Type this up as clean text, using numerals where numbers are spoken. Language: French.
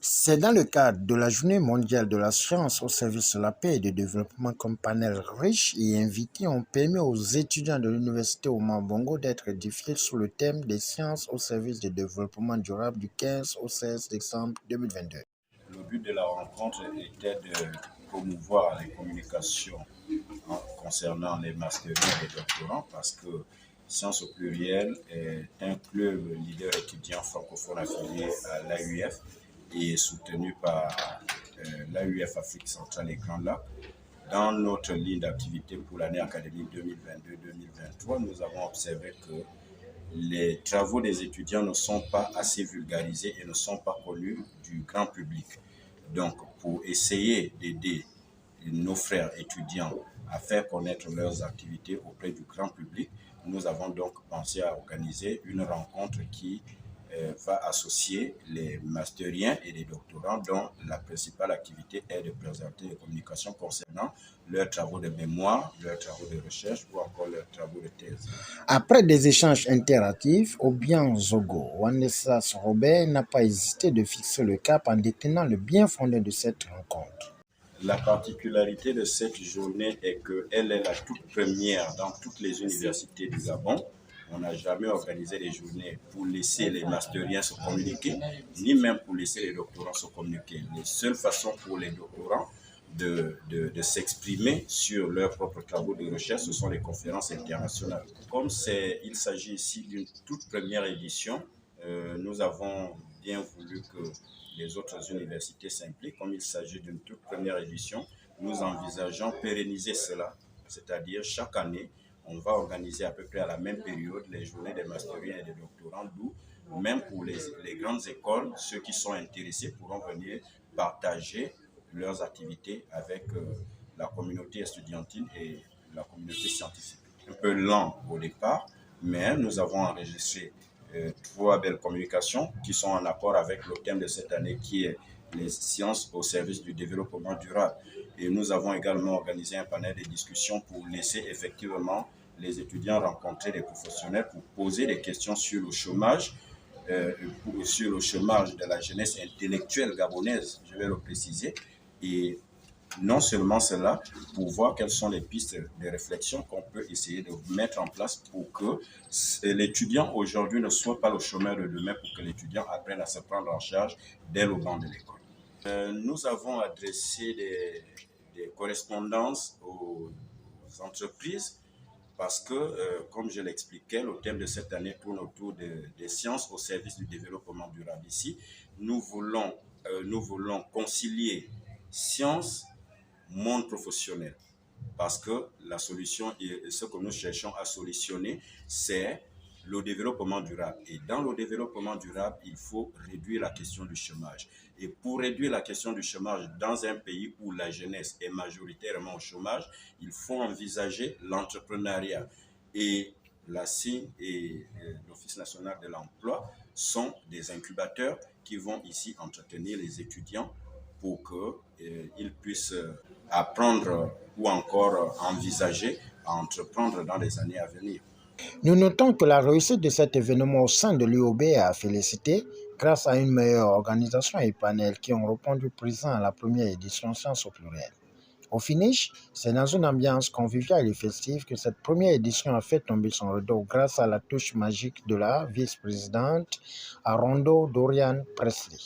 C'est dans le cadre de la Journée mondiale de la science au service de la paix et du développement qu'un panel riche et invité ont permis aux étudiants de l'Université Omar Bongo d'être édifiés sur le thème des sciences au service du développement durable du 15 au 16 décembre 2022. Le but de la rencontre était de promouvoir les communications concernant les masters et les doctorants parce que Sciences au pluriel est un club leader étudiant francophone affilié à l'AUF et soutenu par l'AUF Afrique centrale et Grand Lac. Dans notre ligne d'activité pour l'année académique 2022-2023, nous avons observé que les travaux des étudiants ne sont pas assez vulgarisés et ne sont pas connus du grand public. Donc, pour essayer d'aider nos frères étudiants à faire connaître leurs activités auprès du grand public, nous avons donc pensé à organiser une rencontre qui va associer les masteriens et les doctorants dont la principale activité est de présenter les communications concernant leurs travaux de mémoire, leurs travaux de recherche ou encore leurs travaux de thèse. Après des échanges interactifs, Obiang Zogo, Wanessas Robert n'a pas hésité de fixer le cap en détenant le bien fondé de cette rencontre. La particularité de cette journée est qu'elle est la toute première dans toutes les universités du Gabon. On n'a jamais organisé des journées pour laisser les masteriens se communiquer, ni même pour laisser les doctorants se communiquer. Les seules façons pour les doctorants de s'exprimer sur leurs propres travaux de recherche, ce sont les conférences internationales. Comme il s'agit ici d'une toute première édition, nous avons bien voulu que les autres universités s'impliquent. Comme il s'agit d'une toute première édition, nous envisageons pérenniser cela, c'est-à-dire chaque année, on va organiser à peu près à la même période les journées des masteriens et des doctorants, d'où même pour les grandes écoles, ceux qui sont intéressés pourront venir partager leurs activités avec la communauté estudiantine et la communauté scientifique. Un peu lent au départ, mais nous avons enregistré 3 belles communications qui sont en accord avec le thème de cette année qui est les sciences au service du développement durable. Et nous avons également organisé un panel de discussion pour laisser effectivement les étudiants rencontrer des professionnels pour poser des questions sur le chômage, sur le chômage de la jeunesse intellectuelle gabonaise, je vais le préciser, et non seulement cela, pour voir quelles sont les pistes de réflexion qu'on peut essayer de mettre en place pour que l'étudiant aujourd'hui ne soit pas le chômeur de demain, pour que l'étudiant apprenne à se prendre en charge dès le banc de l'école. Nous avons adressé des correspondances aux entreprises parce que, comme je l'expliquais, le thème de cette année tourne autour des sciences au service du développement durable. Ici, nous voulons concilier science, monde professionnel, parce que la solution, ce que nous cherchons à solutionner, c'est le développement durable. Et dans le développement durable, il faut réduire la question du chômage. Et pour réduire la question du chômage dans un pays où la jeunesse est majoritairement au chômage, il faut envisager l'entrepreneuriat. Et la CIN et l'Office national de l'emploi sont des incubateurs qui vont ici entretenir les étudiants pour qu'ils puissent apprendre ou encore envisager à entreprendre dans les années à venir. Nous notons que la réussite de cet événement au sein de l'UOB est à féliciter grâce à une meilleure organisation et panels qui ont répondu présents à la première édition Sciences au pluriel. Au finish, c'est dans une ambiance conviviale et festive que cette première édition a fait tomber son rideau grâce à la touche magique de la vice-présidente Arondo Dorian Presley.